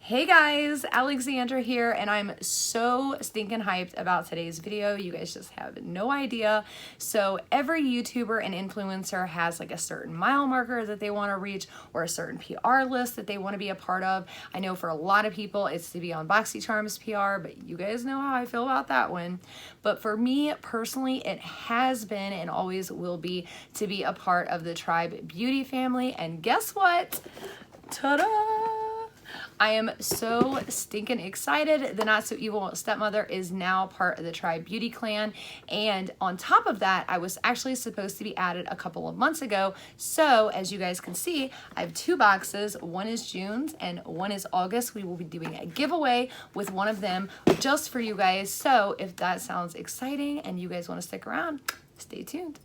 Hey guys, Alexandra here, and I'm so stinking hyped about today's video. You guys just have no idea. So every YouTuber and influencer has like a certain mile marker that they want to reach or a certain PR list that they want to be a part of. I know for a lot of people it's to be on BoxyCharm's PR, but you guys know how I feel about that one. But for me personally, it has been and always will be to be a part of the Tribe Beauty family. And guess what? Ta-da! I am so stinking excited. The Not So Evil Stepmother is now part of the Tribe Beauty clan. And on top of that, I was actually supposed to be added a couple of months ago. So as you guys can see, I have two boxes. One is June's and one is August. We will be doing a giveaway with one of them just for you guys. So if that sounds exciting and you guys want to stick around, stay tuned.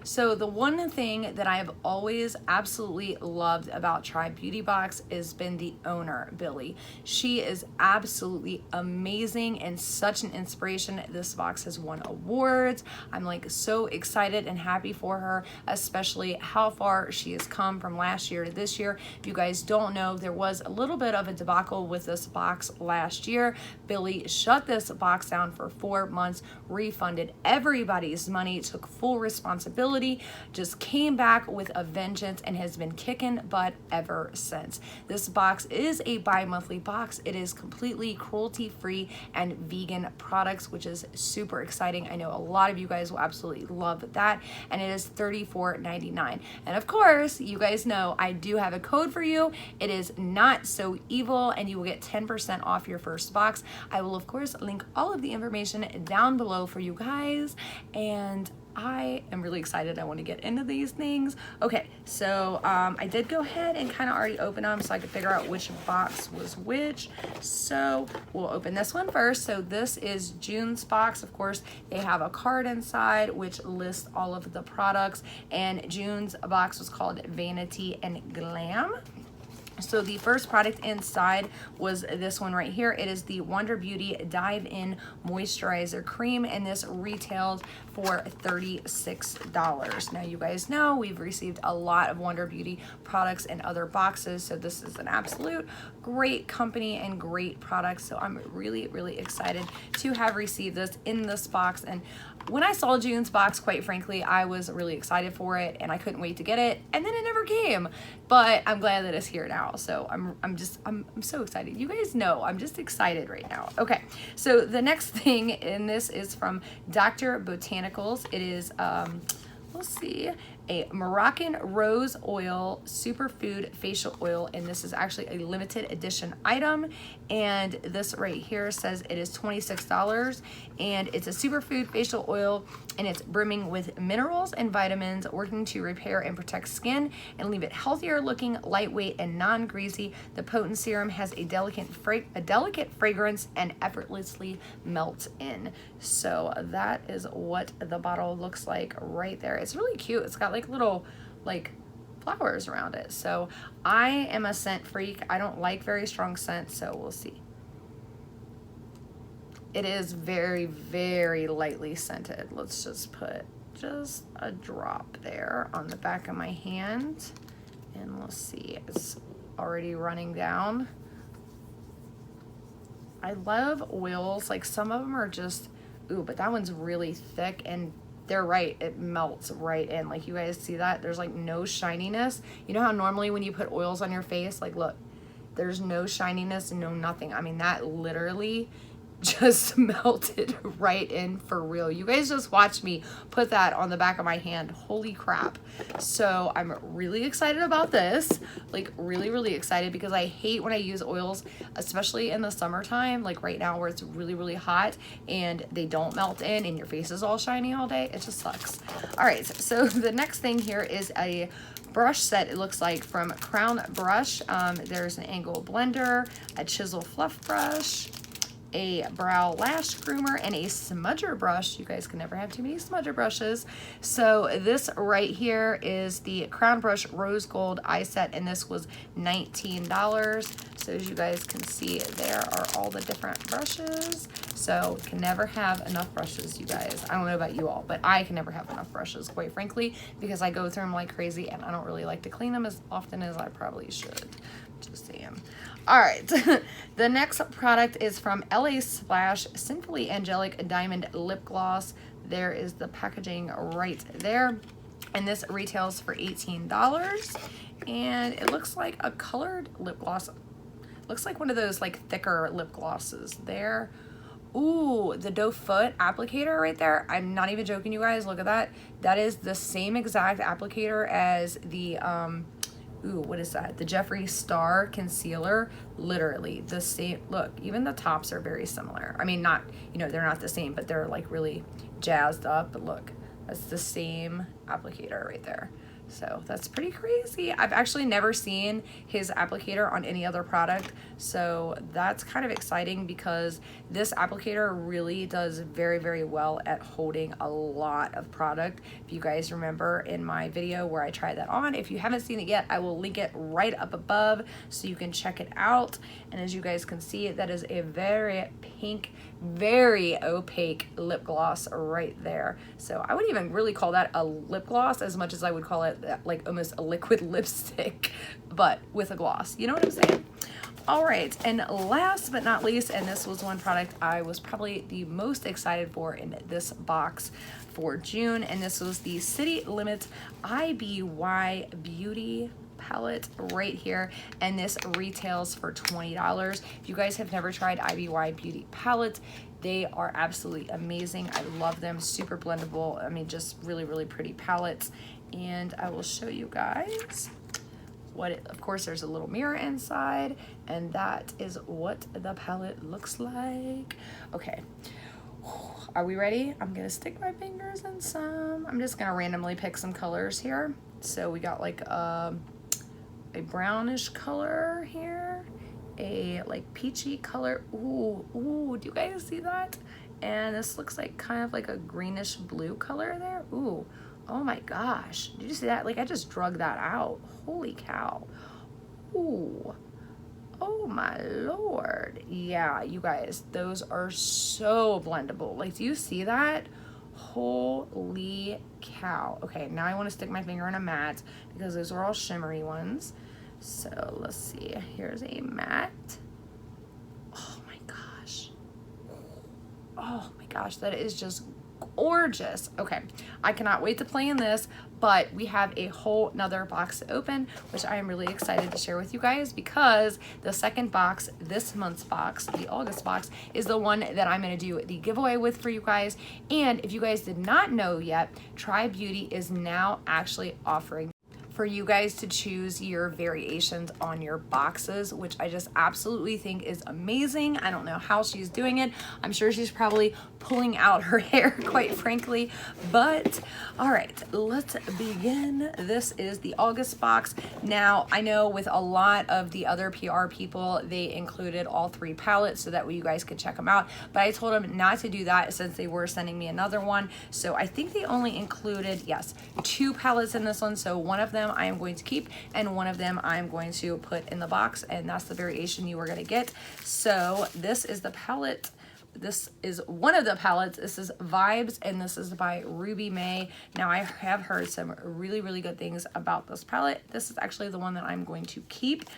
So the one thing that I have always absolutely loved about Tribe Beauty Box has been the owner, Billy. She is absolutely amazing and such an inspiration. This box has won awards. I'm like so excited and happy for her, especially how far she has come from last year to this year. If you guys don't know, there was a little bit of a debacle with this box last year. Billy shut this box down for 4 months, refunded everybody's money, took full responsibility, just came back with a vengeance and has been kicking butt ever since. This box is a bi-monthly box. It is completely cruelty-free and vegan products, which is super exciting. I know a lot of you guys will absolutely love that, and it is $34.99. And of course, you guys know I do have a code for you. It is Not So Evil, and you will get 10% off your first box. I will of course link all of the information down below for you guys, and I am really excited. I want to get into these things. Okay, so I did go ahead and kind of already open them so I could figure out which box was which. So we'll open this one first. So this is June's box. Of course, they have a card inside which lists all of the products, and June's box was called Vanity and Glam. So the first product inside was this one right here. It is the Wonder Beauty Dive In Moisturizer Cream, and this retailed for $36. Now you guys know we've received a lot of Wonder Beauty products in other boxes, so this is an absolute great company and great products. So I'm really, really excited to have received this in this box. And when I saw June's box, quite frankly, I was really excited for it and I couldn't wait to get it, and then it never came, but I'm glad that it's here now. So I'm so excited. You guys know I'm just excited right now. Okay, so the next thing in this is from Dr. Botanicals. It is let's see, a Moroccan rose oil superfood facial oil, and this is actually a limited edition item. And this right here says it is $26, and it's a superfood facial oil, and it's brimming with minerals and vitamins, working to repair and protect skin and leave it healthier looking, lightweight, and non-greasy. The potent serum has a delicate fragrance and effortlessly melts in. So that is what the bottle looks like right there. It's really cute. It's got like little like flowers around it. So I am a scent freak. I don't like very strong scents, so we'll see. It is very, very lightly scented. Let's just put just a drop there on the back of my hand, and let's see, it's already running down. I love oils, like some of them are just, ooh, but that one's really thick, and they're right, it melts right in. Like you guys see that? There's like no shininess. You know how normally when you put oils on your face, like look, there's no shininess, no nothing. I mean, that literally just melted right in for real. You guys just watch me put that on the back of my hand. Holy crap. So I'm really excited about this, like really, really excited, because I hate when I use oils, especially in the summertime, like right now where it's really, really hot and they don't melt in and your face is all shiny all day. It just sucks. All right, so the next thing here is a brush set, it looks like, from Crown Brush. There's an angle blender, a chisel fluff brush, a brow lash groomer, and a smudger brush. You guys can never have too many smudger brushes. So this right here is the Crown Brush Rose Gold Eye Set, and this was $19. So as you guys can see, there are all the different brushes. So can never have enough brushes, you guys. I don't know about you all, but I can never have enough brushes, quite frankly, because I go through them like crazy and I don't really like to clean them as often as I probably should. Just saying. All right. The next product is from LA Splash Sinfully Angelic Diamond Lip Gloss. There is the packaging right there. And this retails for $18. And it looks like a colored lip gloss. Looks like one of those like thicker lip glosses there. Ooh, the doe foot applicator right there. I'm not even joking, you guys. Look at that. That is the same exact applicator as the, ooh, what is that? The Jeffree Star Concealer. Literally the same. Look, even the tops are very similar. I mean, not, you know, they're not the same, but they're like really jazzed up. But look, that's the same applicator right there. So that's pretty crazy. I've actually never seen his applicator on any other product. So that's kind of exciting because this applicator really does very, very well at holding a lot of product. If you guys remember in my video where I tried that on, if you haven't seen it yet, I will link it right up above so you can check it out. And as you guys can see, that is a very pink, very opaque lip gloss right there. So I wouldn't even really call that a lip gloss as much as I would call it like almost a liquid lipstick, but with a gloss. You know what I'm saying? All right, and last but not least, and this was one product I was probably the most excited for in this box for June, and this was the City Limits IBY Beauty palette right here, and this retails for $20. If you guys have never tried IBY Beauty palettes, they are absolutely amazing. I love them. Super blendable. I mean, just really, really pretty palettes. And I will show you guys what it, of course there's a little mirror inside, and that is what the palette looks like. Okay, are we ready? I'm gonna stick my fingers in some. I'm just gonna randomly pick some colors here. So we got like a brownish color here, a like peachy color. Ooh, do you guys see that? And this looks like kind of like a greenish blue color there. Ooh, oh my gosh, did you see that? Like I just drug that out. Holy cow. Ooh, oh my Lord. Yeah, you guys, those are so blendable. Like, do you see that? Holy cow. Okay, now I want to stick my finger in a matte because those are all shimmery ones. So let's see, here's a matte. Oh my gosh. Oh my gosh, that is just gorgeous. Okay, I cannot wait to play in this, but we have a whole nother box to open, which I am really excited to share with you guys because the second box, this month's box, the August box, is the one that I'm going to do the giveaway with for you guys. And if you guys did not know yet, Try Beauty is now actually offering for you guys to choose your variations on your boxes, which I just absolutely think is amazing. I don't know how she's doing it. I'm sure she's probably pulling out her hair, quite frankly. But all right, let's begin. This is the August box. Now, I know with a lot of the other PR people, they included all 3 palettes so that way you guys could check them out. But I told them not to do that since they were sending me another one. So I think they only included, yes, 2 palettes in this one. So one of them I am going to keep and one of them I'm going to put in the box, and that's the variation you are going to get. So this is the palette. This is one of the palettes. This is Vibes, and this is by Ruby May. Now I have heard some really, really good things about this palette. This is actually the one that I'm going to keep,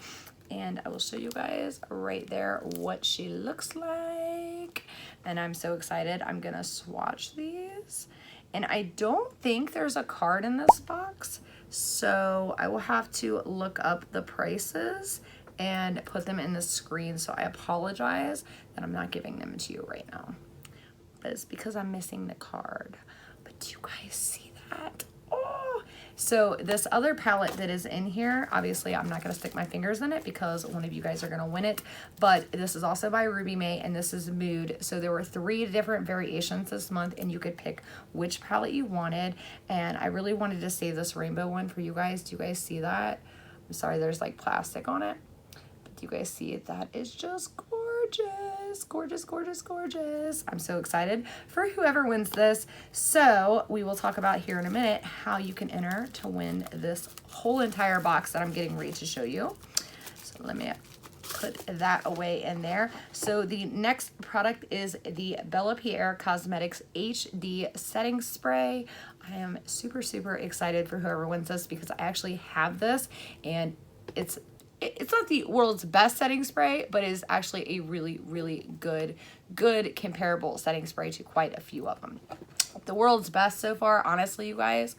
and I will show you guys right there what she looks like. And I'm so excited. I'm gonna swatch these, and I don't think there's a card in this box, so I will have to look up the prices and put them in the screen. So I apologize that I'm not giving them to you right now, but it's because I'm missing the card. But do you guys see that? Oh, so this other palette that is in here, obviously I'm not going to stick my fingers in it because one of you guys are going to win it, but this is also by Ruby May, and this is Mood. So there were 3 different variations this month, and you could pick which palette you wanted, and I really wanted to save this rainbow one for you guys. Do you guys see that? I'm sorry, there's like plastic on it, but do you guys see it? That is just gorgeous. gorgeous, gorgeous, gorgeous, gorgeous. I'm so excited for whoever wins this. So we will talk about here in a minute how you can enter to win this whole entire box that I'm getting ready to show you. So let me put that away in there. So the next product is the Bella Pierre Cosmetics HD Setting Spray. I am super, super excited for whoever wins this because I actually have this, and it's not the world's best setting spray, but it is actually a really, really good comparable setting spray to quite a few of them. The world's best so far, honestly, you guys,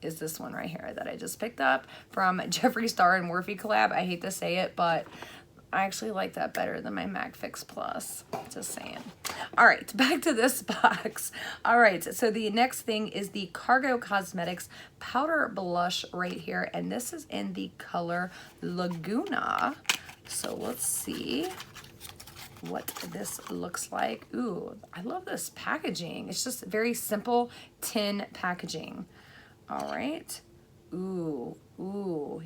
is this one right here that I just picked up from Jeffree Star and Morphe collab. I hate to say it, but I actually like that better than my MAC Fix Plus. Just saying. All right, back to this box. All right, so the next thing is the Cargo Cosmetics Powder Blush right here, and this is in the color Laguna. So let's see what this looks like. Ooh, I love this packaging. It's just very simple tin packaging. All right. Ooh,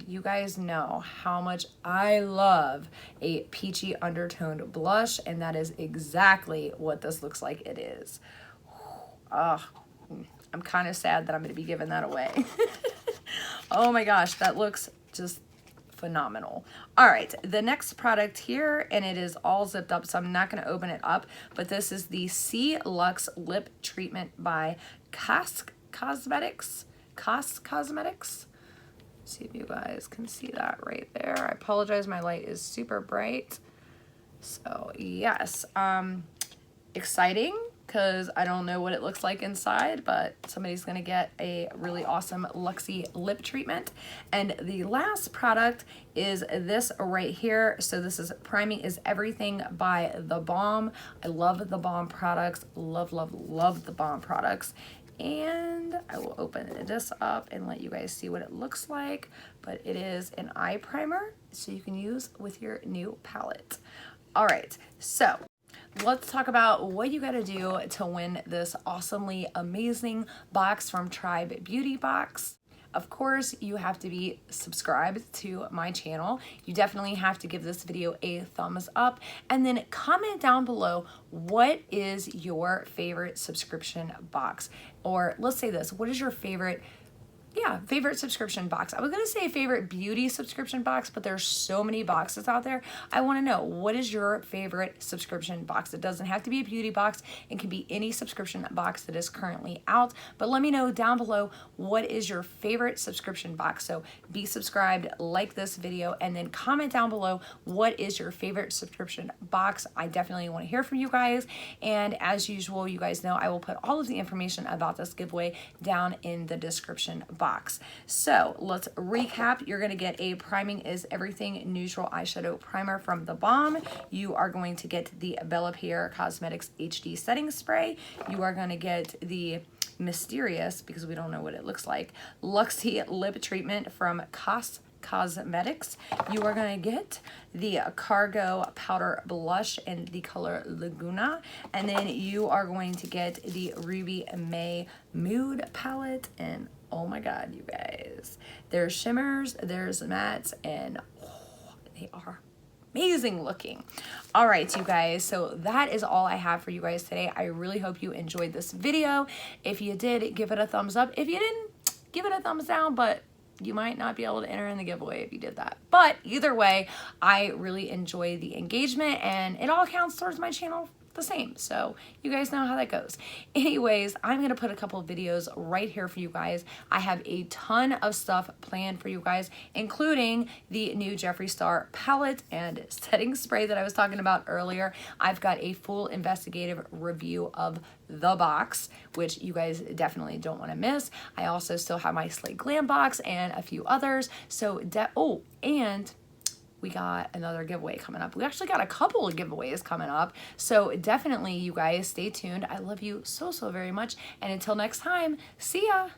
you guys know how much I love a peachy undertoned blush, and that is exactly what this looks like it is. I'm kind of sad that I'm going to be giving that away. Oh my gosh, that looks just phenomenal. All right, the next product here, and it is all zipped up, so I'm not going to open it up, but this is the C Luxe Lip Treatment by COS Cosmetics. See if you guys can see that right there. I apologize, my light is super bright. So yes, exciting because I don't know what it looks like inside, but somebody's gonna get a really awesome Luxie lip treatment. And the last product is this right here. So this is Priming is Everything by The Balm. I love The Balm products, love The Balm products. And I will open this up and let you guys see what it looks like. But it is an eye primer, so you can use with your new palette. All right, so let's talk about what you gotta do to win this awesomely amazing box from Tribe Beauty Box. Of course, you have to be subscribed to my channel. You definitely have to give this video a thumbs up, and then comment down below what is your favorite subscription box. Or let's say this, what is your favorite subscription box? I was gonna say favorite beauty subscription box, but there's so many boxes out there. I wanna know, what is your favorite subscription box? It doesn't have to be a beauty box. It can be any subscription box that is currently out, but let me know down below, what is your favorite subscription box? So be subscribed, like this video, and then comment down below, what is your favorite subscription box? I definitely wanna hear from you guys. And as usual, you guys know I will put all of the information about this giveaway down in the description box. So let's recap. You're going to get a Priming is Everything Neutral Eyeshadow Primer from The Balm. You are going to get the Bella Pierre Cosmetics HD Setting Spray. You are going to get the mysterious, because we don't know what it looks like, Luxie Lip Treatment from COS Cosmetics. You are going to get the Cargo Powder Blush in the color Laguna, and then you are going to get the Ruby May Mood Palette. And oh my god, you guys, there's shimmers, there's mattes, and they are amazing looking. All right, you guys, so that is all I have for you guys today. I really hope you enjoyed this video. If you did, give it a thumbs up. If you didn't, give it a thumbs down, but you might not be able to enter in the giveaway if you did that. But either way, I really enjoy the engagement, and it all counts towards my channel the same. So you guys know how that goes. Anyways, I'm going to put a couple of videos right here for you guys. I have a ton of stuff planned for you guys, including the new Jeffree Star palette and setting spray that I was talking about earlier. I've got a full investigative review of the box, which you guys definitely don't want to miss. I also still have my Slay Glam box and a few others. So, and we got another giveaway coming up. We actually got a couple of giveaways coming up. So definitely, you guys, stay tuned. I love you so, so very much. And until next time, see ya.